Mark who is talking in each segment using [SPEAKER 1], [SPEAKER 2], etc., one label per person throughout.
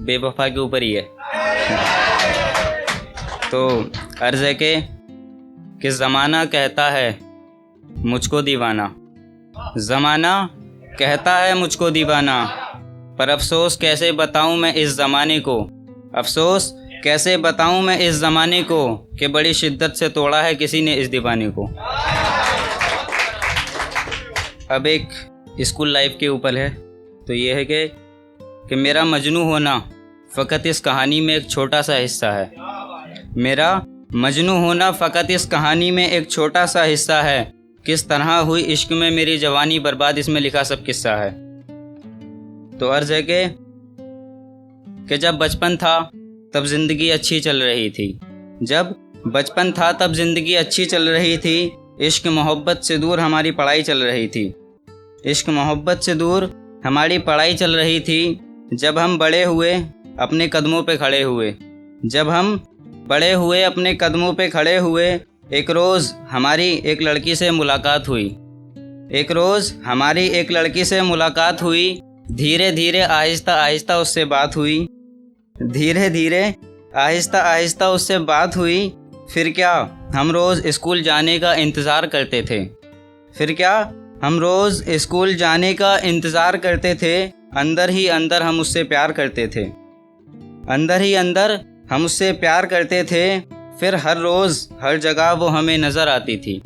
[SPEAKER 1] बेवफा के ऊपर ही है। तो अर्ज़ है कि ज़माना कहता है मुझको दीवाना, ज़माना कहता है मुझको दीवाना, पर अफ़सोस कैसे बताऊं मैं इस ज़माने को, अफ़सोस कैसे बताऊं मैं इस ज़माने को कि बड़ी शिद्दत से तोड़ा है किसी ने इस दीवाने को। अब एक स्कूल लाइफ के ऊपर है, तो ये है कि मेरा मजनू होना फ़कत इस कहानी में एक छोटा सा हिस्सा है। मेरा मजनू होना फ़कत इस कहानी में एक छोटा सा हिस्सा है। किस तरह हुई इश्क में मेरी जवानी बर्बाद, इसमें लिखा सब किस्सा है। तो अर्ज़ है कि जब बचपन था तब ज़िंदगी अच्छी चल रही थी, जब बचपन था तब ज़िंदगी अच्छी चल रही थी। इश्क मोहब्बत से दूर हमारी पढ़ाई चल रही थी, इश्क मोहब्बत से दूर हमारी पढ़ाई चल रही थी। जब हम बड़े हुए अपने कदमों पे खड़े हुए, जब हम बड़े हुए अपने कदमों पे खड़े हुए, एक रोज़ हमारी एक लड़की से मुलाकात हुई, एक रोज़ हमारी एक लड़की से मुलाकात हुई। धीरे धीरे आहिस्ता आहिस्ता उससे बात हुई, धीरे धीरे आहिस्ता आहिस्ता उससे बात हुई। फिर क्या हम रोज़ स्कूल जाने का इंतज़ार करते थे, फिर क्या हम रोज़ स्कूल जाने का इंतज़ार करते थे। अंदर ही अंदर हम उससे प्यार करते थे, अंदर ही अंदर हम उससे प्यार करते थे। फिर हर रोज़ हर जगह वो हमें नज़र आती थी,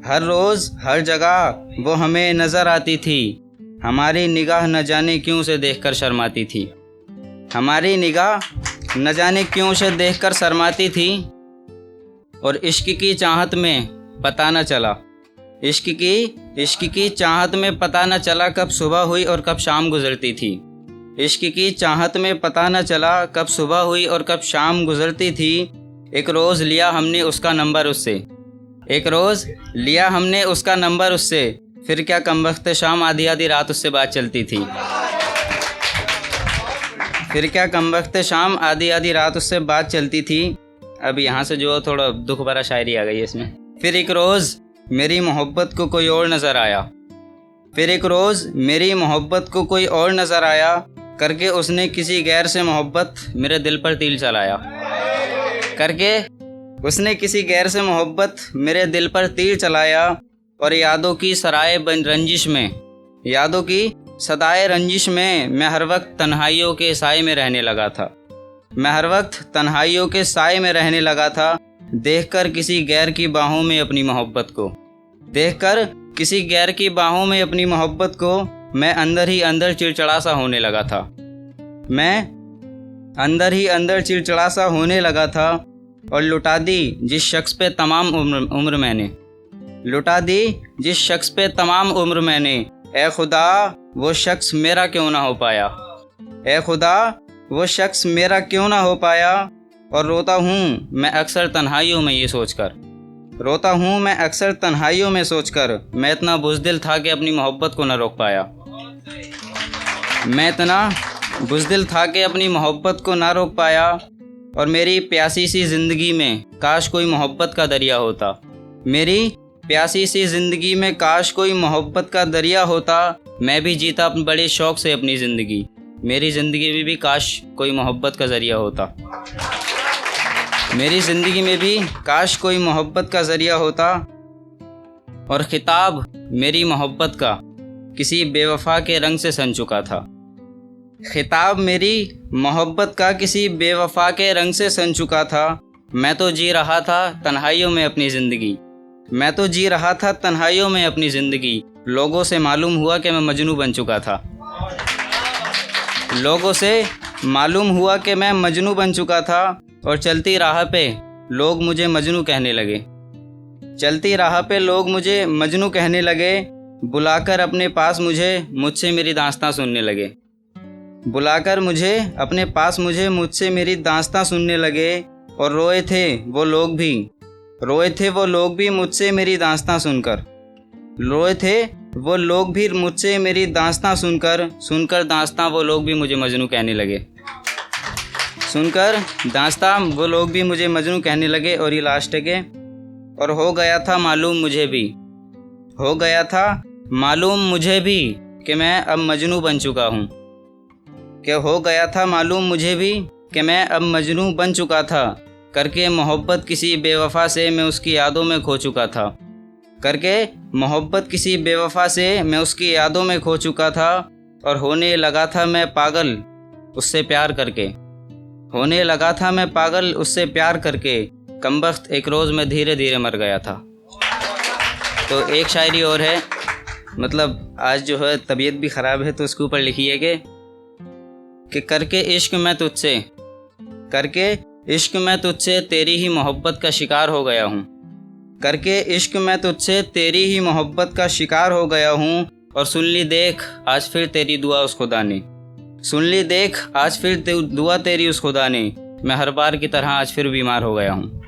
[SPEAKER 1] हर रोज़ हर जगह वो हमें नज़र आती थी। हमारी निगाह न जाने क्यों से देखकर शर्माती थी, हमारी निगाह न जाने क्यों से देखकर शर्माती थी। और इश्क की चाहत में पता न चला, इश्क की चाहत में पता न चला कब सुबह हुई और कब शाम गुजरती थी। इश्क की चाहत में पता न चला कब सुबह हुई और कब शाम गुजरती थी। एक रोज़ लिया हमने उसका नंबर उससे, एक रोज़ लिया हमने उसका नंबर उससे। फिर क्या कमबख्त शाम आधी आधी रात उससे बात चलती थी, फिर क्या कमबख्त शाम आधी आधी रात उससे बात चलती थी। अब यहाँ से जो थोड़ा दुख भरा शायरी आ गई है इसमें। फिर एक रोज़ मेरी मोहब्बत को कोई और नज़र आया, फिर एक रोज़ मेरी मोहब्बत को कोई और नज़र आया। करके उसने किसी गैर से मोहब्बत मेरे दिल पर तीर चलाया, करके उसने किसी गैर से मोहब्बत मेरे दिल पर तीर चलाया। और यादों की सराय बन रंजिश में, यादों की सदाए रंजिश में मैं हर वक्त तन्हाइयों के साए में रहने लगा था, मैं हर वक्त तन्हाइयों के साए में रहने लगा था। देखकर किसी गैर की बाहों में अपनी मोहब्बत को, देखकर किसी गैर की बाहों में अपनी मोहब्बत को मैं अंदर ही अंदर चिड़चिड़ा सा होने लगा था, मैं अंदर ही अंदर चिड़चिड़ा सा होने लगा था। और लुटा दी जिस शख्स पे तमाम उम्र मैंने, लुटा दी जिस शख्स पे तमाम उम्र मैंने। ए खुदा वो शख्स मेरा क्यों ना हो पाया, ए खुदा वो शख्स मेरा क्यों ना हो पाया। और रोता हूँ मैं अक्सर तन्हाइयों में ये सोचकर, रोता हूँ मैं अक्सर तन्हाइयों में सोचकर, मैं इतना बुज़दिल था कि अपनी मोहब्बत को न रोक पाया, मैं इतना बुज़दिल था कि अपनी मोहब्बत को ना रोक पाया। और मेरी प्यासी सी ज़िंदगी में काश कोई मोहब्बत का दरिया होता, मेरी प्यासी सी ज़िंदगी में काश कोई मोहब्बत का दरिया होता। मैं भी जीता बड़े शौक़ से अपनी ज़िंदगी, मेरी ज़िंदगी में भी काश कोई मोहब्बत का ज़रिया होता, मेरी ज़िंदगी में भी काश कोई मोहब्बत का ज़रिया होता। और ख़िताब मेरी मोहब्बत का किसी बेवफ़ा के रंग से सन चुका था, ख़िताब मेरी मोहब्बत का किसी बेवफ़ा के रंग से सन चुका था। मैं तो जी रहा था तन्हाइयों में अपनी ज़िंदगी, मैं तो जी रहा था तन्हाइयों में अपनी ज़िंदगी। लोगों से मालूम हुआ कि मैं मजनू बन चुका था, लोगों से मालूम हुआ कि मैं मजनू बन चुका था। और चलती राह पे लोग मुझे मजनू कहने लगे, चलती राह पे लोग मुझे मजनू कहने लगे। बुलाकर अपने पास मुझे मुझसे मेरी दास्तां सुनने लगे, बुलाकर मुझे अपने पास मुझसे मेरी दास्तां सुनने लगे। और रोए थे वो लोग भी, रोए थे वो लोग भी मुझसे मेरी दास्तां सुनकर, रोए थे वो लोग भी मुझसे मेरी दास्तां सुनकर, सुनकर दास्तां वो लोग भी मुझे मजनू कहने लगे, सुनकर दास्तां वो लोग भी मुझे मजनू कहने लगे। और ये लास्ट है के और हो गया था मालूम मुझे भी, हो गया था मालूम मुझे भी कि मैं अब मजनू बन चुका हूँ, कि हो गया था मालूम मुझे भी कि मैं अब मजनू बन चुका था, करके मोहब्बत किसी बेवफा से मैं उसकी यादों में खो चुका था, करके मोहब्बत किसी बेवफा से मैं उसकी यादों में खो चुका था। और होने लगा था मैं पागल उससे प्यार करके, होने लगा था मैं पागल उससे प्यार करके, कमबख्त एक रोज़ मैं धीरे धीरे मर गया था। तो एक शायरी और है, मतलब आज जो है तबीयत भी ख़राब है तो उसके ऊपर लिखिए कि करके इश्क मैं तुझसे, करके इश्क मैं तुझसे तेरी ही मोहब्बत का शिकार हो गया हूँ, करके इश्क मैं तुझसे तेरी ही मोहब्बत का शिकार हो गया हूँ। और सुन ली देख आज फिर तेरी दुआ उस खुदा ने, सुन ली देख आज फिर दुआ तेरी उस खुदा ने, मैं हर बार की तरह आज फिर बीमार हो गया हूँ।